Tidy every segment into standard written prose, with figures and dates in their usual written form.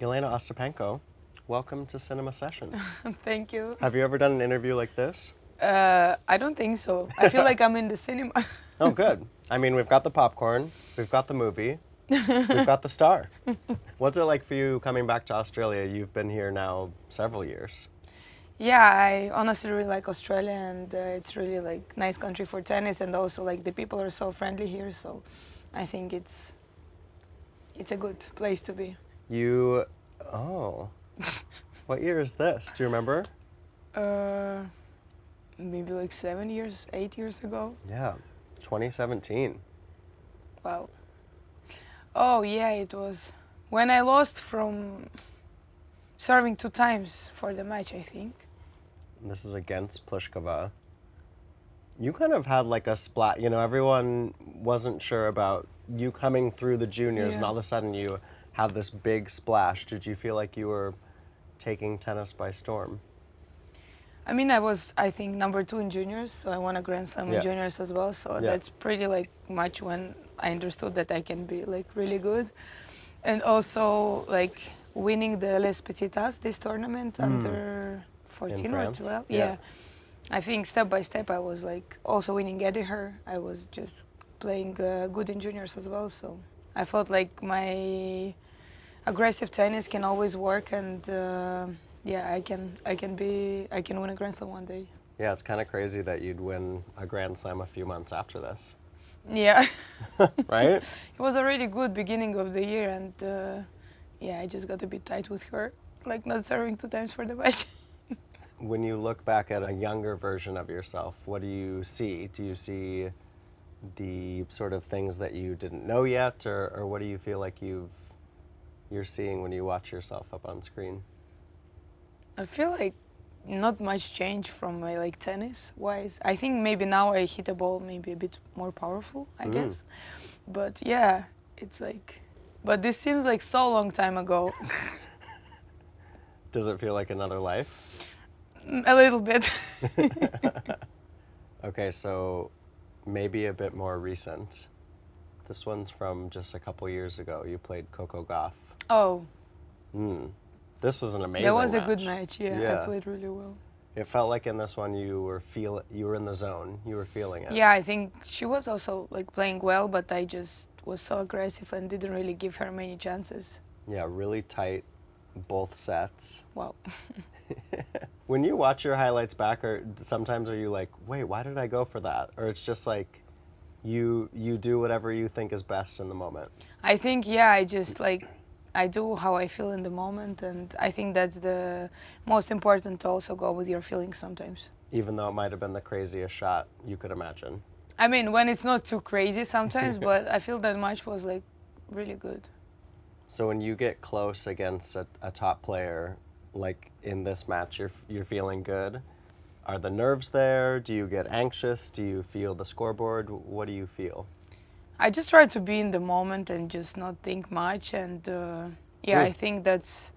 Jelena Ostapenko, welcome to Cinema Session. Thank you. Have you ever done an interview like this? I don't think so. I feel like I'm in the cinema. Oh, good. I mean, we've got the popcorn, we've got the movie, we've got the star. What's it like for you coming back to Australia? You've been here now several years. Yeah, I honestly really like Australia, and it's really like nice country for tennis, and also like the people are so friendly here. So I think it's a good place to be. You, oh, what year is this? Do you remember? Uh, Maybe like 7 years, 8 years ago. Yeah, 2017. Wow. Oh yeah, it was when I lost from serving 2 times for the match, I think. This is against Pliskova. You kind of had like a splat, everyone wasn't sure about you coming through the juniors and Yeah. all of a sudden you have this big splash. Did you feel like you were taking tennis by storm? I mean, I think, #2 in juniors, so I won a Grand Slam Yeah. in juniors as well. So Yeah. that's pretty like much when I understood that I can be like really good, and also like winning the Les Petitas this tournament under 14 or France? 12. Yeah. Yeah. I think step by step I was like also winning Her. I was just playing good in juniors as well. So I felt like my aggressive tennis can always work, and yeah, I can win a Grand Slam one day. Yeah, it's kind of crazy that you'd win a Grand Slam a few months after this, Yeah, right? it was a really good beginning of the year, and yeah, I just got a bit tight with her, like not serving 2 times for the match. When you look back at a younger version of yourself, what do you see? Do you see the sort of things that you didn't know yet, or what do you feel like you're seeing when you watch yourself up on screen? I feel like not much change from my like tennis wise. I think maybe now I hit a ball maybe a bit more powerful, I guess. But yeah, it's like, but this seems like so long time ago. Does it feel like another life? A little bit. Okay, so maybe a bit more recent. This one's from just a couple years ago. You played Coco Gauff. Oh, This was an amazing that was match. a good match. Yeah, Yeah. I played really well. It felt like in this one you were in the zone. You were feeling it. Yeah, I think she was also like playing well, but I just was so aggressive and didn't really give her many chances. Yeah, really tight, both sets. Wow. When you watch your highlights back, or sometimes are you like, wait, why did I go for that? Or it's just like, you do whatever you think is best in the moment. I think, yeah, I just like, I do how I feel in the moment, and I think that's the most important, to also go with your feelings sometimes. Even though it might have been the craziest shot you could imagine. I mean, when it's not too crazy sometimes, but I feel that match was like really good. So when you get close against a top player, like in this match, you're feeling good. Are the nerves there? Do you get anxious? Do you feel the scoreboard? What do you feel? I just try to be in the moment and just not think much, and yeah, I think that's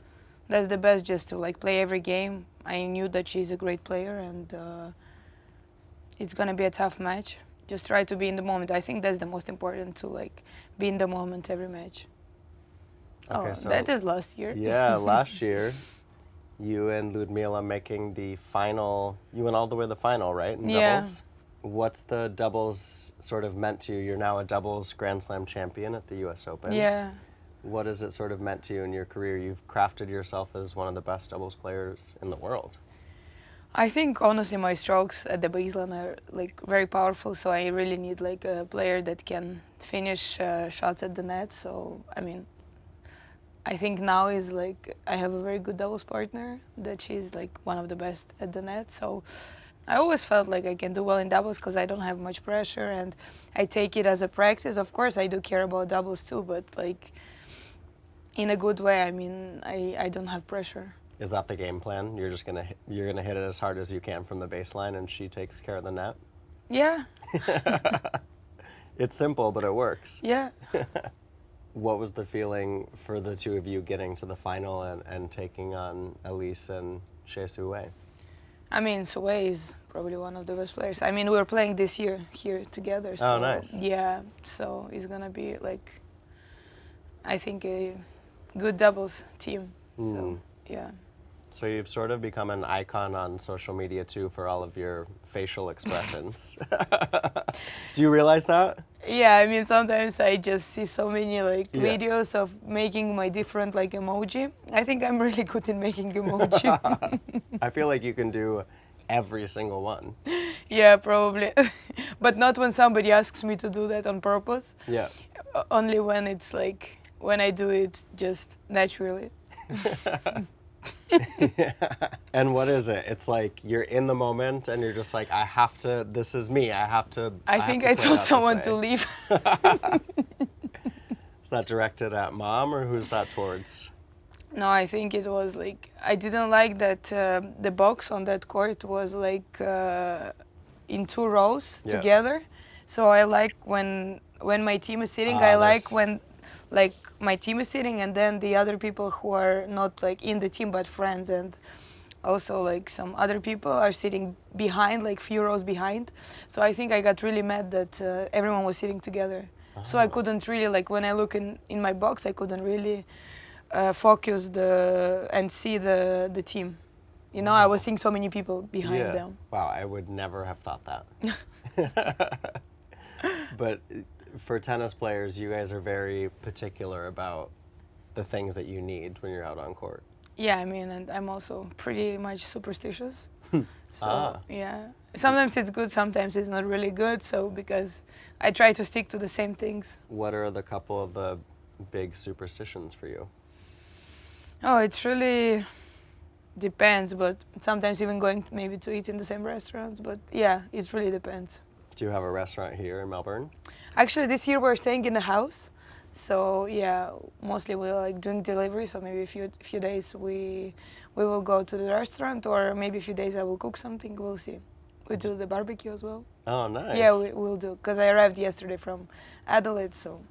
the best, just to like play every game. I knew that she's a great player, and it's gonna be a tough match. Just try to be in the moment. I think that's the most important, to like be in the moment every match. Okay, Oh, so that is last year. yeah, last year, you and Ludmila making the final. You went all the way to the final, right? In Yeah. doubles. What's the doubles sort of meant to you? You're now a doubles Grand Slam champion at the U.S. Open. Yeah. What has it sort of meant to you in your career? You've crafted yourself as one of the best doubles players in the world. I think honestly my strokes at the baseline are like very powerful, so I really need like a player that can finish shots at the net. So I mean, I think now is like I have a very good doubles partner that she's like one of the best at the net. So I always felt like I can do well in doubles because I don't have much pressure, and I take it as a practice. Of course, I do care about doubles too, but like in a good way. I mean, I don't have pressure. Is that the game plan? You're gonna hit it as hard as you can from the baseline, and she takes care of the net. Yeah, It's simple, but it works. yeah. What was the feeling for the two of you getting to the final and taking on Elise and Shea Sue? I mean, Sue is probably one of the best players. I mean, we're playing this year here together. So, nice. Yeah, so it's gonna be like, I think a good doubles team. So Mm. yeah. So you've sort of become an icon on social media too for all of your facial expressions. Do you realize that? Yeah, I mean sometimes I just see so many like Yeah. videos of making my different like emoji. I think I'm really good in making emoji. I feel like you can do every single one. Yeah, probably. But not when somebody asks me to do that on purpose. Yeah. Only when it's like when I do it just naturally. And what is it? It's like you're in the moment and you're just like, I have to, this is me. I have to. I have think to I play it told out this someone to way. leave. Is that directed at mom or who's that towards? No, I think it was like I didn't like that the box on that court was like in two rows Yeah. together. So I like when my team is sitting. I Ah, like there's- when like my team is sitting and then the other people who are not like in the team but friends and also like some other people are sitting behind, like few rows behind. So I think I got really mad that everyone was sitting together. So I Oh. couldn't really like when I look in my box, I couldn't really focus and see the team. You know, I was Wow. seeing so many people behind Yeah. them. Wow, I would never have thought that. But for tennis players, you guys are very particular about the things that you need when you're out on court. Yeah, I mean, and I'm also pretty much superstitious. So Ah. yeah, sometimes it's good, sometimes it's not really good. So because I try to stick to the same things. What are the couple of the big superstitions for you? Oh, it's really depends, but sometimes even going maybe to eat in the same restaurants. But yeah, it really depends. Do you have a restaurant here in Melbourne? Actually, this year we're staying in a house, so yeah, mostly we're like doing delivery. So maybe a few days we will go to the restaurant, or maybe a few days I will cook something. We'll see. We do the barbecue as well. Oh, nice. Yeah, we'll do. Because I arrived yesterday from Adelaide, so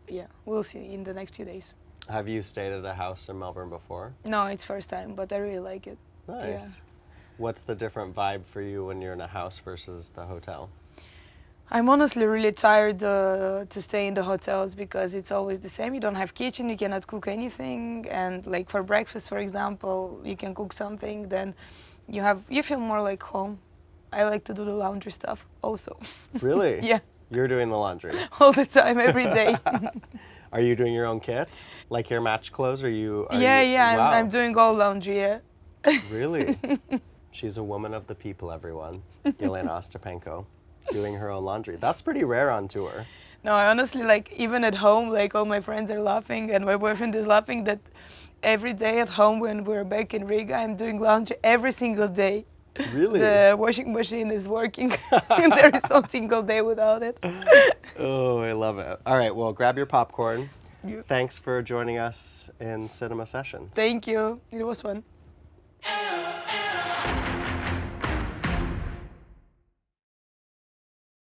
yeah, we'll see in the next few days. Have you stayed at a house in Melbourne before? No, it's first time, but I really like it. Nice. Yeah. What's the different vibe for you when you're in a house versus the hotel? I'm honestly really tired to stay in the hotels because it's always the same. You don't have kitchen, you cannot cook anything, and like for breakfast, for example, you can cook something. Then you feel more like home. I like to do the laundry stuff also. Really? Yeah, You're doing the laundry. all the time, every day. Are you doing your own kit? Like your match clothes? Yeah, Wow. I'm doing all laundry. Yeah. Really? She's a woman of the people, everyone. Jelena Ostapenko, doing her own laundry. That's pretty rare on tour. No, I honestly like even at home, like all my friends are laughing and my boyfriend is laughing that every day at home when we're back in Riga, I'm doing laundry every single day. Really? The washing machine is working. There is no single day without it. Oh, I love it. All right, well, grab your popcorn. You- Thanks for joining us in Cinema Sessions. Thank you. It was fun.